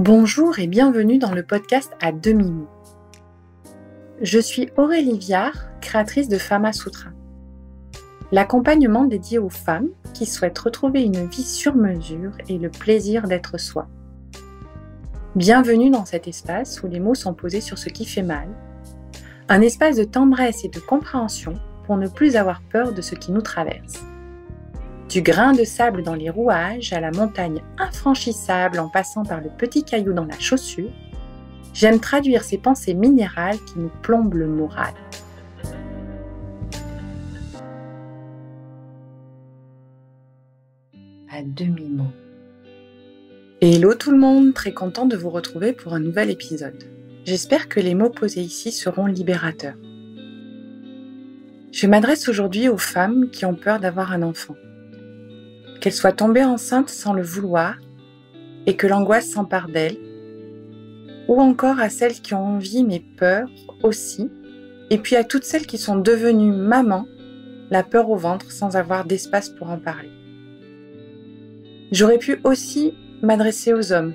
Bonjour et bienvenue dans le podcast à demi-mot. Je suis Aurélie Viard, créatrice de Fama Sutra. L'accompagnement dédié aux femmes qui souhaitent retrouver une vie sur mesure et le plaisir d'être soi. Bienvenue dans cet espace où les mots sont posés sur ce qui fait mal. Un espace de tendresse et de compréhension pour ne plus avoir peur de ce qui nous traverse. Du grain de sable dans les rouages à la montagne infranchissable en passant par le petit caillou dans la chaussure, j'aime traduire ces pensées minérales qui nous plombent le moral. À demi-mot. Hello tout le monde, très content de vous retrouver pour un nouvel épisode. J'espère que les mots posés ici seront libérateurs. Je m'adresse aujourd'hui aux femmes qui ont peur d'avoir un enfant. Qu'elles soient tombées enceintes sans le vouloir et que l'angoisse s'empare d'elles, ou encore à celles qui ont envie mais peur aussi, et puis à toutes celles qui sont devenues mamans, la peur au ventre sans avoir d'espace pour en parler. J'aurais pu aussi m'adresser aux hommes,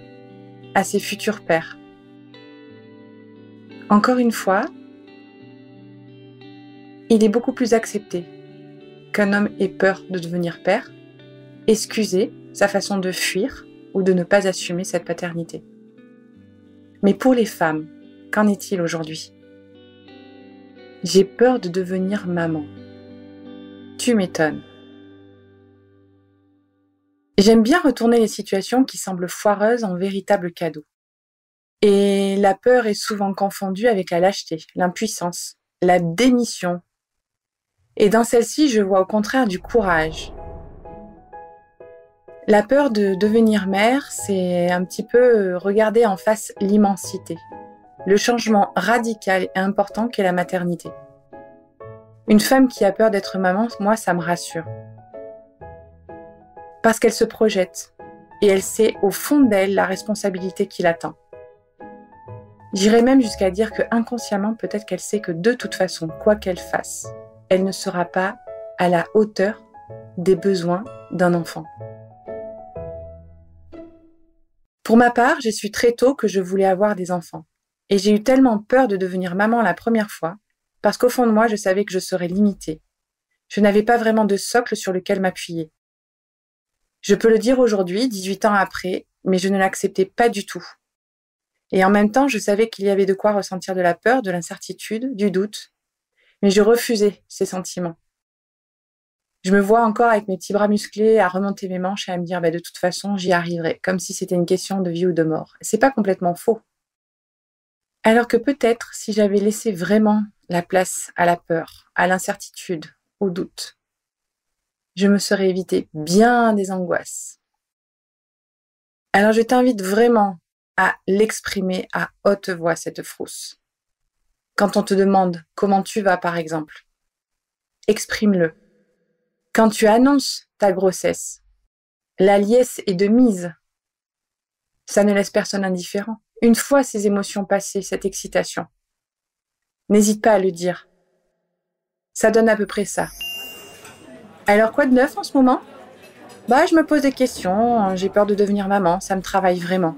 à ces futurs pères. Encore une fois, il est beaucoup plus accepté qu'un homme ait peur de devenir père, excuser sa façon de fuir ou de ne pas assumer cette paternité. Mais pour les femmes, qu'en est-il aujourd'hui ? J'ai peur de devenir maman. Tu m'étonnes. J'aime bien retourner les situations qui semblent foireuses en véritables cadeaux. Et la peur est souvent confondue avec la lâcheté, l'impuissance, la démission. Et dans celle-ci, je vois au contraire du courage. La peur de devenir mère, c'est un petit peu regarder en face l'immensité, le changement radical et important qu'est la maternité. Une femme qui a peur d'être maman, moi, ça me rassure. Parce qu'elle se projette et elle sait au fond d'elle la responsabilité qui l'attend. J'irais même jusqu'à dire que inconsciemment, peut-être qu'elle sait que de toute façon, quoi qu'elle fasse, elle ne sera pas à la hauteur des besoins d'un enfant. Pour ma part, j'ai su très tôt que je voulais avoir des enfants. Et j'ai eu tellement peur de devenir maman la première fois, parce qu'au fond de moi, je savais que je serais limitée. Je n'avais pas vraiment de socle sur lequel m'appuyer. Je peux le dire aujourd'hui, 18 ans après, mais je ne l'acceptais pas du tout. Et en même temps, je savais qu'il y avait de quoi ressentir de la peur, de l'incertitude, du doute. Mais je refusais ces sentiments. Je me vois encore avec mes petits bras musclés à remonter mes manches et à me dire de toute façon j'y arriverai, comme si c'était une question de vie ou de mort. C'est pas complètement faux. Alors que peut-être si j'avais laissé vraiment la place à la peur, à l'incertitude, au doute, je me serais évité bien des angoisses. Alors je t'invite vraiment à l'exprimer à haute voix cette frousse. Quand on te demande comment tu vas par exemple, exprime-le. Quand tu annonces ta grossesse, la liesse est de mise. Ça ne laisse personne indifférent. Une fois ces émotions passées, cette excitation, n'hésite pas à le dire. Ça donne à peu près ça. Alors quoi de neuf en ce moment ? Je me pose des questions, j'ai peur de devenir maman, ça me travaille vraiment.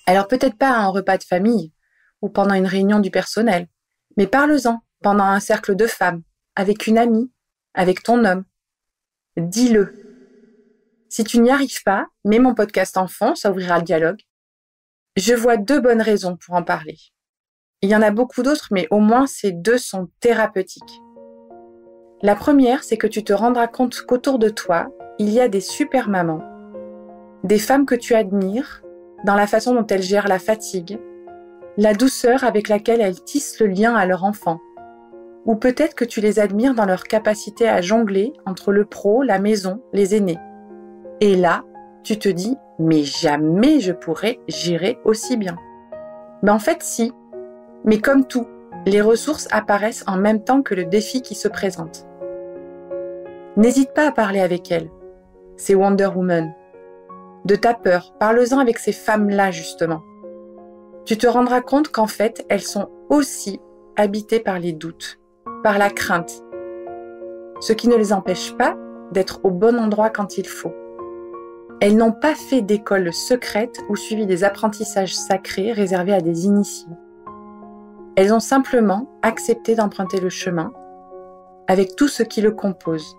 Alors peut-être pas à un repas de famille ou pendant une réunion du personnel, mais parle-en pendant un cercle de femmes, avec une amie, avec ton homme. Dis-le. Si tu n'y arrives pas, mets mon podcast en fond, ça ouvrira le dialogue. Je vois 2 bonnes raisons pour en parler. Il y en a beaucoup d'autres, mais au moins ces 2 sont thérapeutiques. La première, c'est que tu te rendras compte qu'autour de toi, il y a des super mamans, des femmes que tu admires dans la façon dont elles gèrent la fatigue, la douceur avec laquelle elles tissent le lien à leur enfant. Ou peut-être que tu les admires dans leur capacité à jongler entre le pro, la maison, les aînés. Et là, tu te dis, mais jamais je pourrais gérer aussi bien. En fait, si. Mais comme tout, les ressources apparaissent en même temps que le défi qui se présente. N'hésite pas à parler avec elles. C'est Wonder Woman. De ta peur, parle-en avec ces femmes-là justement. Tu te rendras compte qu'en fait, elles sont aussi habitées par les doutes, par la crainte, ce qui ne les empêche pas d'être au bon endroit quand il faut. Elles n'ont pas fait d'école secrète ou suivi des apprentissages sacrés réservés à des initiés. Elles ont simplement accepté d'emprunter le chemin avec tout ce qui le compose,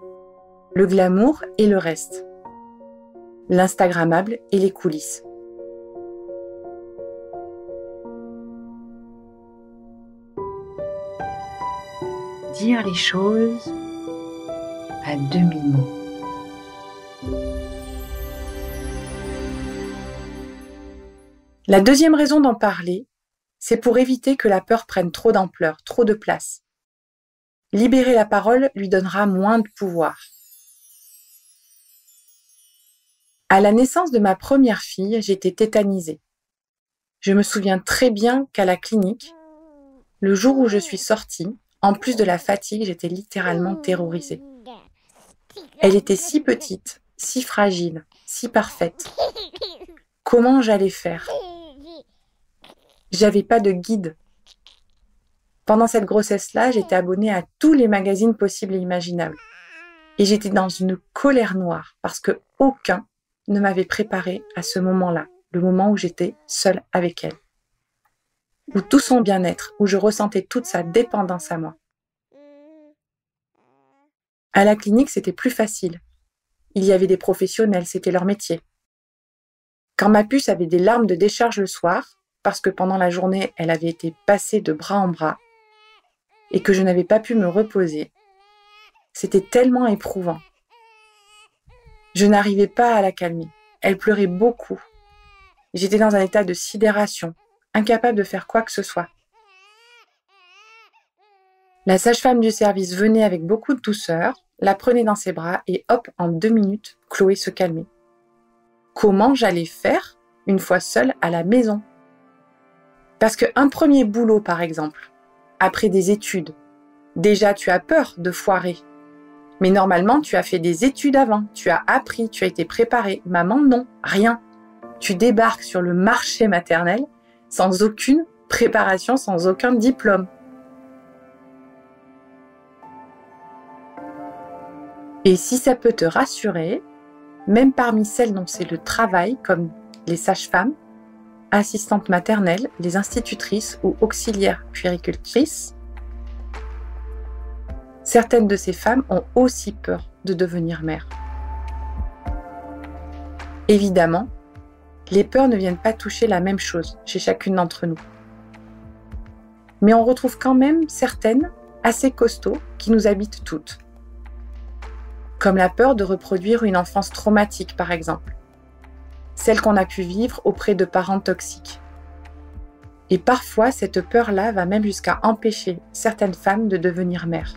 le glamour et le reste, l'instagrammable et les coulisses. Dire les choses à demi-mot. La deuxième raison d'en parler, c'est pour éviter que la peur prenne trop d'ampleur, trop de place. Libérer la parole lui donnera moins de pouvoir. À la naissance de ma première fille, j'étais tétanisée. Je me souviens très bien qu'à la clinique, le jour où je suis sortie, en plus de la fatigue, j'étais littéralement terrorisée. Elle était si petite, si fragile, si parfaite. Comment j'allais faire ? J'avais pas de guide. Pendant cette grossesse-là, j'étais abonnée à tous les magazines possibles et imaginables. Et j'étais dans une colère noire parce que aucun ne m'avait préparée à ce moment-là, le moment où j'étais seule avec elle. Où tout son bien-être, où je ressentais toute sa dépendance à moi. À la clinique, c'était plus facile. Il y avait des professionnels, c'était leur métier. Quand ma puce avait des larmes de décharge le soir, parce que pendant la journée, elle avait été passée de bras en bras, et que je n'avais pas pu me reposer, c'était tellement éprouvant. Je n'arrivais pas à la calmer. Elle pleurait beaucoup. J'étais dans un état de sidération, incapable de faire quoi que ce soit. La sage-femme du service venait avec beaucoup de douceur, la prenait dans ses bras et hop, en 2 minutes, Chloé se calmait. Comment j'allais faire une fois seule à la maison ? Parce qu'un premier boulot, par exemple, après des études, déjà tu as peur de foirer. Mais normalement, tu as fait des études avant, tu as appris, tu as été préparé. Maman, non, rien. Tu débarques sur le marché maternel sans aucune préparation, sans aucun diplôme. Et si ça peut te rassurer, même parmi celles dont c'est le travail, comme les sages-femmes, assistantes maternelles, les institutrices ou auxiliaires puéricultrices, certaines de ces femmes ont aussi peur de devenir mères. Évidemment, les peurs ne viennent pas toucher la même chose chez chacune d'entre nous. Mais on retrouve quand même certaines assez costauds qui nous habitent toutes. Comme la peur de reproduire une enfance traumatique, par exemple. Celle qu'on a pu vivre auprès de parents toxiques. Et parfois, cette peur-là va même jusqu'à empêcher certaines femmes de devenir mères.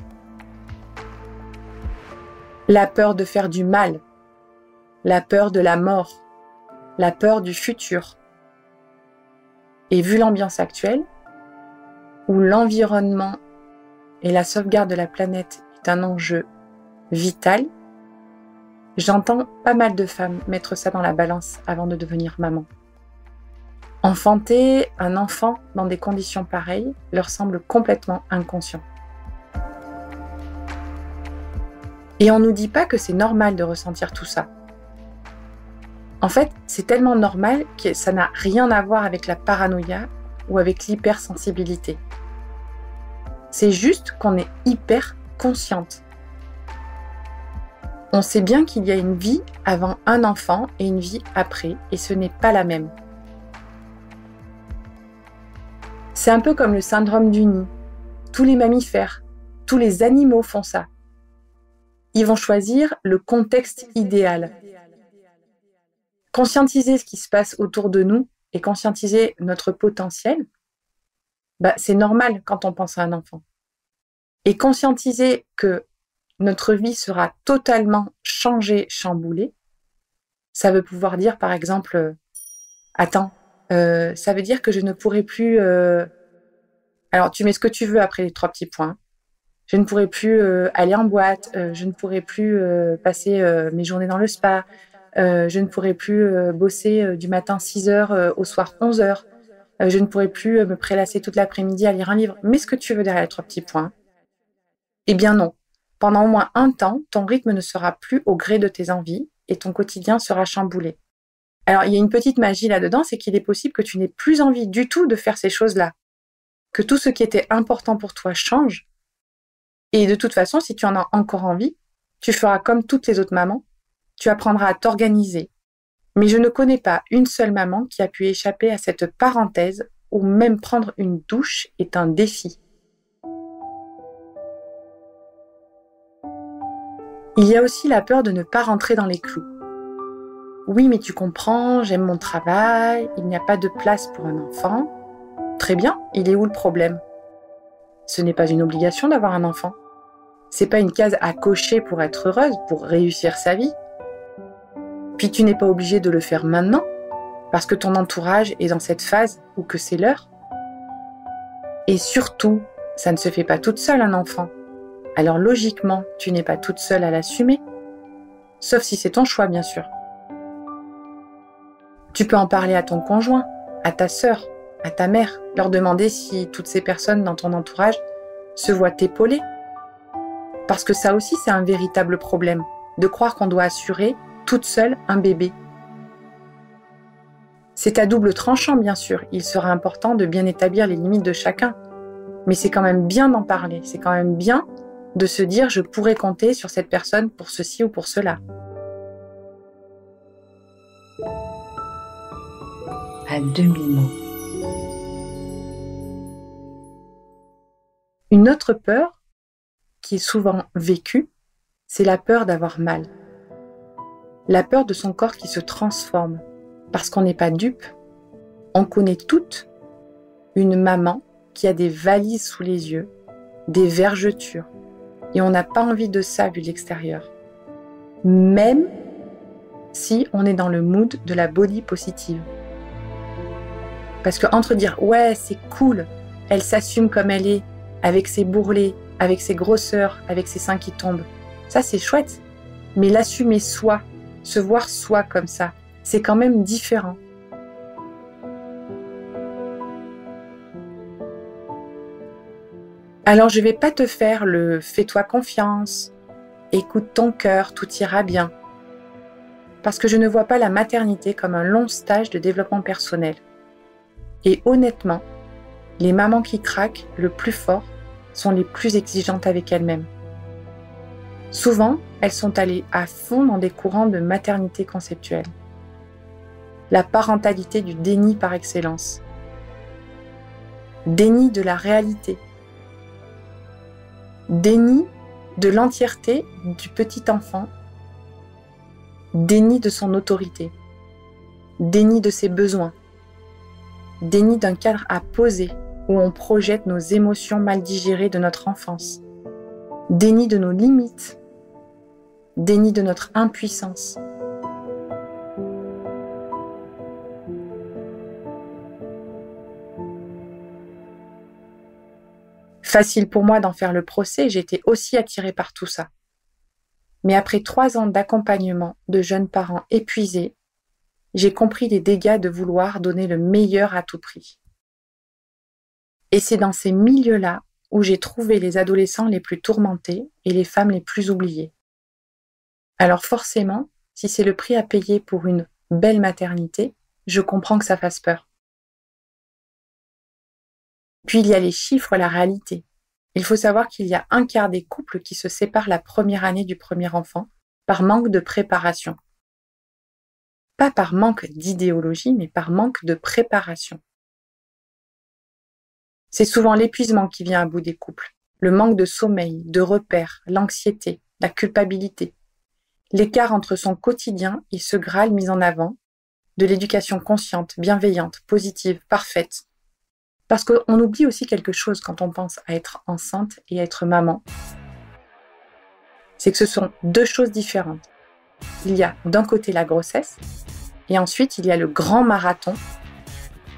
La peur de faire du mal, la peur de la mort, la peur du futur. Et vu l'ambiance actuelle, où l'environnement et la sauvegarde de la planète est un enjeu vital, j'entends pas mal de femmes mettre ça dans la balance avant de devenir maman. Enfanter un enfant dans des conditions pareilles leur semble complètement inconscient. Et on nous dit pas que c'est normal de ressentir tout ça. En fait, c'est tellement normal que ça n'a rien à voir avec la paranoïa ou avec l'hypersensibilité. C'est juste qu'on est hyper consciente. On sait bien qu'il y a une vie avant un enfant et une vie après, et ce n'est pas la même. C'est un peu comme le syndrome du nid. Tous les mammifères, tous les animaux font ça. Ils vont choisir le contexte idéal. Conscientiser ce qui se passe autour de nous et conscientiser notre potentiel, c'est normal quand on pense à un enfant. Et conscientiser que notre vie sera totalement changée, chamboulée, ça veut pouvoir dire par exemple, attends, ça veut dire que je ne pourrai plus... Alors tu mets ce que tu veux après les 3 petits points. Je ne pourrai plus aller en boîte, je ne pourrai plus passer mes journées dans le spa, je ne pourrai plus bosser du matin 6 heures au soir 11 heures, je ne pourrai plus me prélasser toute l'après-midi à lire un livre. Mets ce que tu veux derrière les 3 petits points. Eh bien non. Pendant au moins un temps, ton rythme ne sera plus au gré de tes envies et ton quotidien sera chamboulé. Alors, il y a une petite magie là-dedans, c'est qu'il est possible que tu n'aies plus envie du tout de faire ces choses-là, que tout ce qui était important pour toi change. Et de toute façon, si tu en as encore envie, tu feras comme toutes les autres mamans, tu apprendras à t'organiser. Mais je ne connais pas une seule maman qui a pu échapper à cette parenthèse où même prendre une douche est un défi. Il y a aussi la peur de ne pas rentrer dans les clous. Oui, mais tu comprends, j'aime mon travail, il n'y a pas de place pour un enfant. Très bien, il est où le problème ? Ce n'est pas une obligation d'avoir un enfant. C'est pas une case à cocher pour être heureuse, pour réussir sa vie. Puis tu n'es pas obligé de le faire maintenant, parce que ton entourage est dans cette phase où que c'est l'heure. Et surtout, ça ne se fait pas toute seule un enfant. Alors logiquement, tu n'es pas toute seule à l'assumer. Sauf si c'est ton choix, bien sûr. Tu peux en parler à ton conjoint, à ta sœur, à ta mère, leur demander si toutes ces personnes dans ton entourage se voient t'épauler. Parce que ça aussi, c'est un véritable problème, de croire qu'on doit assurer toute seule un bébé. C'est à double tranchant, bien sûr. Il sera important de bien établir les limites de chacun. Mais c'est quand même bien d'en parler. C'est quand même bien de se dire « je pourrais compter sur cette personne pour ceci ou pour cela ». À demi-mot. Une autre peur, qui est souvent vécue, c'est la peur d'avoir mal. La peur de son corps qui se transforme, parce qu'on n'est pas dupe. On connaît toutes une maman qui a des valises sous les yeux, des vergetures, et on n'a pas envie de ça vu de l'extérieur. Même si on est dans le mood de la body positive. Parce que entre dire « ouais, c'est cool, elle s'assume comme elle est, avec ses bourrelets, avec ses grosseurs, avec ses seins qui tombent », ça c'est chouette. Mais l'assumer soi, se voir soi comme ça, c'est quand même différent. Alors je vais pas te faire le « fais-toi confiance »,« écoute ton cœur, tout ira bien », parce que je ne vois pas la maternité comme un long stage de développement personnel. Et honnêtement, les mamans qui craquent le plus fort sont les plus exigeantes avec elles-mêmes. Souvent, elles sont allées à fond dans des courants de maternité conceptuelle. La parentalité du déni par excellence. Déni de la réalité. Déni de l'entièreté du petit enfant. Déni de son autorité. Déni de ses besoins. Déni d'un cadre à poser où on projette nos émotions mal digérées de notre enfance. Déni de nos limites. Déni de notre impuissance. Facile pour moi d'en faire le procès, j'étais aussi attirée par tout ça. Mais après 3 ans d'accompagnement de jeunes parents épuisés, j'ai compris les dégâts de vouloir donner le meilleur à tout prix. Et c'est dans ces milieux-là où j'ai trouvé les adolescents les plus tourmentés et les femmes les plus oubliées. Alors forcément, si c'est le prix à payer pour une belle maternité, je comprends que ça fasse peur. Puis il y a les chiffres, la réalité. Il faut savoir qu'il y a 1/4 des couples qui se séparent la première année du premier enfant par manque de préparation. Pas par manque d'idéologie, mais par manque de préparation. C'est souvent l'épuisement qui vient à bout des couples, le manque de sommeil, de repères, l'anxiété, la culpabilité, l'écart entre son quotidien et ce Graal mis en avant, de l'éducation consciente, bienveillante, positive, parfaite. Parce qu'on oublie aussi quelque chose quand on pense à être enceinte et à être maman. C'est que ce sont 2 choses différentes. Il y a d'un côté la grossesse, et ensuite il y a le grand marathon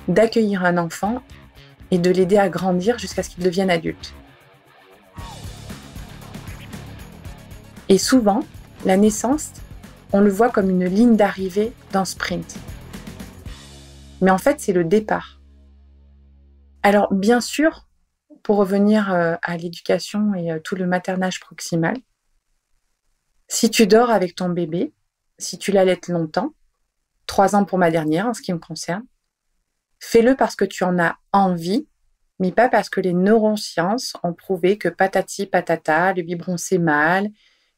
d'accueillir un enfant et de l'aider à grandir jusqu'à ce qu'il devienne adulte. Et souvent, la naissance, on le voit comme une ligne d'arrivée d'un sprint. Mais en fait, c'est le départ. Alors, bien sûr, pour revenir à l'éducation et tout le maternage proximal, si tu dors avec ton bébé, si tu l'allaites longtemps, 3 ans pour ma dernière en ce qui me concerne, fais-le parce que tu en as envie, mais pas parce que les neurosciences ont prouvé que patati patata, le biberon c'est mal,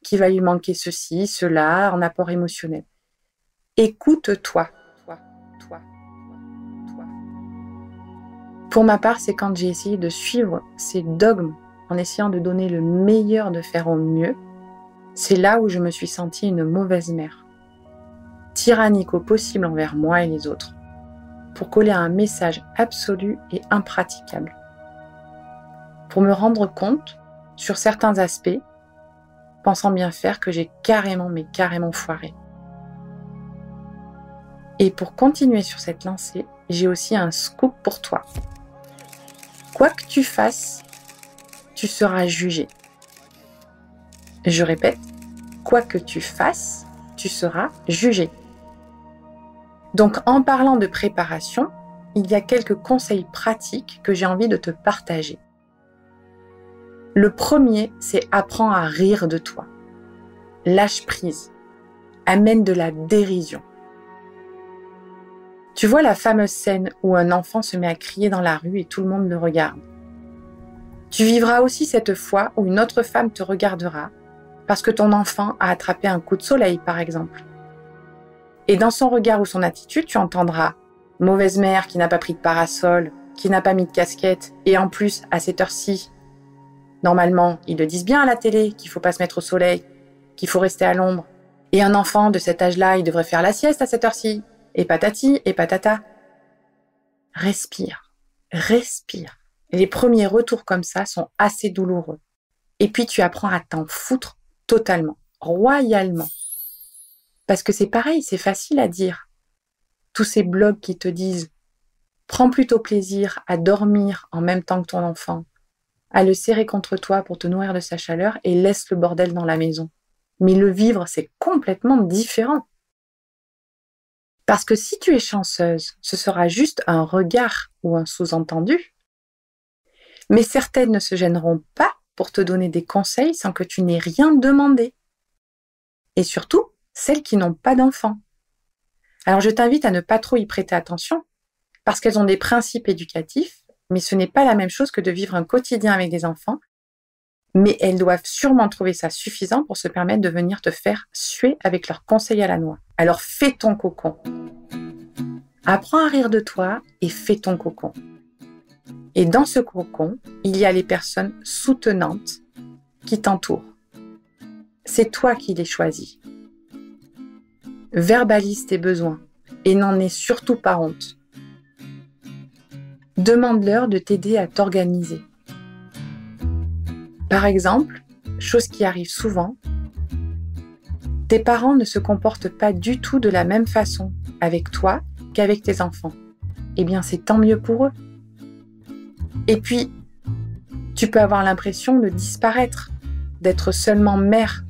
qu'il va lui manquer ceci, cela, en apport émotionnel. Écoute-toi. Pour ma part, c'est quand j'ai essayé de suivre ces dogmes en essayant de donner le meilleur, de faire au mieux, c'est là où je me suis sentie une mauvaise mère. Tyrannique au possible envers moi et les autres, pour coller à un message absolu et impraticable. Pour me rendre compte, sur certains aspects, pensant bien faire, que j'ai carrément foiré. Et pour continuer sur cette lancée, j'ai aussi un scoop pour toi. Quoi que tu fasses, tu seras jugé. Je répète, quoi que tu fasses, tu seras jugé. Donc, en parlant de préparation, il y a quelques conseils pratiques que j'ai envie de te partager. Le premier, c'est apprends à rire de toi. Lâche prise. Amène de la dérision. Tu vois la fameuse scène où un enfant se met à crier dans la rue et tout le monde le regarde. Tu vivras aussi cette fois où une autre femme te regardera parce que ton enfant a attrapé un coup de soleil, par exemple. Et dans son regard ou son attitude, tu entendras « mauvaise mère qui n'a pas pris de parasol, qui n'a pas mis de casquette, et en plus, à cette heure-ci, normalement, ils le disent bien à la télé qu'il ne faut pas se mettre au soleil, qu'il faut rester à l'ombre. Et un enfant de cet âge-là, il devrait faire la sieste à cette heure-ci. Et patati et patata. » Respire, respire. Les premiers retours comme ça sont assez douloureux. Et puis tu apprends à t'en foutre totalement, royalement. Parce que c'est pareil, c'est facile à dire. Tous ces blogs qui te disent « prends plutôt plaisir à dormir en même temps que ton enfant, à le serrer contre toi pour te nourrir de sa chaleur et laisse le bordel dans la maison. » Mais le vivre, c'est complètement différent. Parce que si tu es chanceuse, ce sera juste un regard ou un sous-entendu. Mais certaines ne se gêneront pas pour te donner des conseils sans que tu n'aies rien demandé. Et surtout, celles qui n'ont pas d'enfants. Alors je t'invite à ne pas trop y prêter attention, parce qu'elles ont des principes éducatifs, mais ce n'est pas la même chose que de vivre un quotidien avec des enfants, mais elles doivent sûrement trouver ça suffisant pour se permettre de venir te faire suer avec leurs conseils à la noix. Alors fais ton cocon. Apprends à rire de toi et fais ton cocon. Et dans ce cocon, il y a les personnes soutenantes qui t'entourent. C'est toi qui les choisis. Verbalise tes besoins et n'en aie surtout pas honte. Demande-leur de t'aider à t'organiser. Par exemple, chose qui arrive souvent, tes parents ne se comportent pas du tout de la même façon avec toi qu'avec tes enfants. Eh bien, c'est tant mieux pour eux. Et puis, tu peux avoir l'impression de disparaître, d'être seulement mère.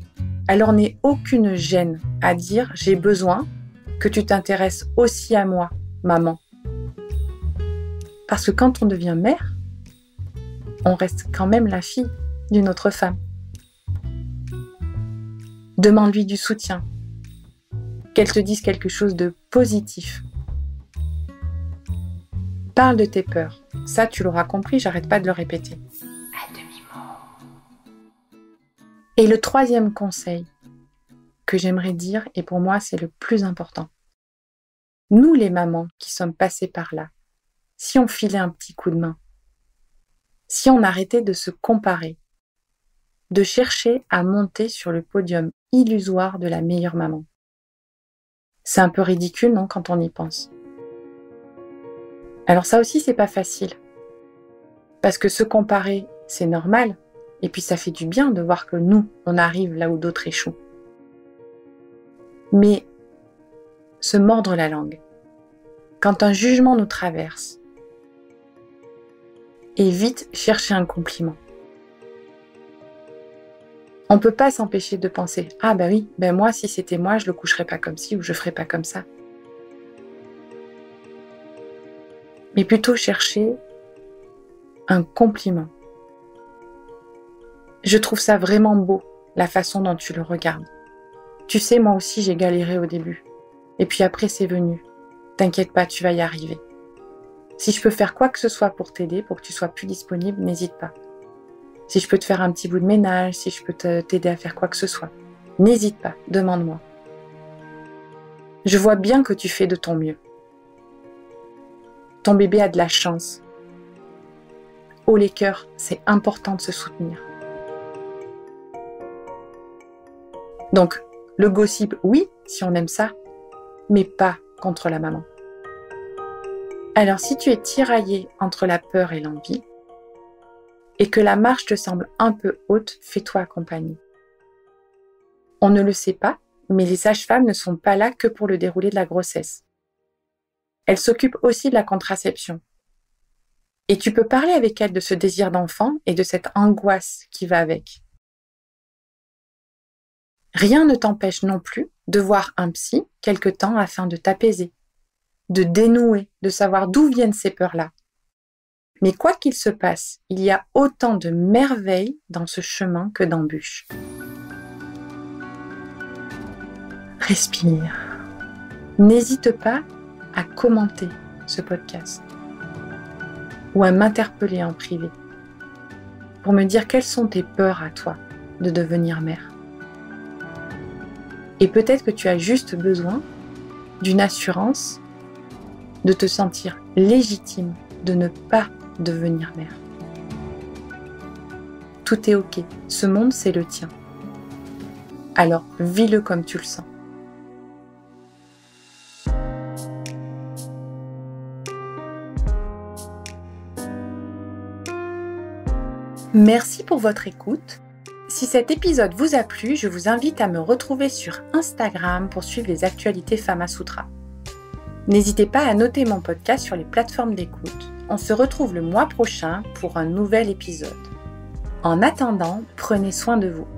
Alors n'aie aucune gêne à dire « j'ai besoin que tu t'intéresses aussi à moi, maman ». Parce que quand on devient mère, on reste quand même la fille d'une autre femme. Demande-lui du soutien, qu'elle te dise quelque chose de positif. Parle de tes peurs. Ça, tu l'auras compris, j'arrête pas de le répéter. À demi-mot. Et le troisième conseil que j'aimerais dire, et pour moi c'est le plus important. Nous les mamans qui sommes passées par là, si on filait un petit coup de main, si on arrêtait de se comparer, de chercher à monter sur le podium illusoire de la meilleure maman. C'est un peu ridicule, non, quand on y pense. Alors ça aussi, c'est pas facile. Parce que se comparer, c'est normal. Et puis ça fait du bien de voir que nous, on arrive là où d'autres échouent. Mais se mordre la langue, quand un jugement nous traverse, et vite chercher un compliment. On ne peut pas s'empêcher de penser « Ah bah oui, ben moi, si c'était moi, je le coucherais pas comme ci ou je ferais pas comme ça. » Mais plutôt chercher un compliment. Je trouve ça vraiment beau, la façon dont tu le regardes. Tu sais, moi aussi j'ai galéré au début. Et puis après c'est venu. T'inquiète pas, tu vas y arriver. Si je peux faire quoi que ce soit pour t'aider, pour que tu sois plus disponible, n'hésite pas. Si je peux te faire un petit bout de ménage, si je peux t'aider à faire quoi que ce soit, n'hésite pas, demande-moi. Je vois bien que tu fais de ton mieux. Ton bébé a de la chance. Haut les cœurs, c'est important de se soutenir. Donc, le gossip, oui, si on aime ça, mais pas contre la maman. Alors, si tu es tiraillé entre la peur et l'envie, et que la marche te semble un peu haute, fais-toi accompagner. On ne le sait pas, mais les sages-femmes ne sont pas là que pour le déroulé de la grossesse. Elles s'occupent aussi de la contraception. Et tu peux parler avec elles de ce désir d'enfant et de cette angoisse qui va avec. Rien ne t'empêche non plus de voir un psy quelque temps afin de t'apaiser, de dénouer, de savoir d'où viennent ces peurs-là. Mais quoi qu'il se passe, il y a autant de merveilles dans ce chemin que d'embûches. Respire. N'hésite pas à commenter ce podcast ou à m'interpeller en privé pour me dire quelles sont tes peurs à toi de devenir mère. Et peut-être que tu as juste besoin d'une assurance, de te sentir légitime, de ne pas devenir mère. Tout est ok, ce monde c'est le tien. Alors vis-le comme tu le sens. Merci pour votre écoute. Si cet épisode vous a plu, je vous invite à me retrouver sur Instagram pour suivre les actualités Fama Sutra. N'hésitez pas à noter mon podcast sur les plateformes d'écoute. On se retrouve le mois prochain pour un nouvel épisode. En attendant, prenez soin de vous.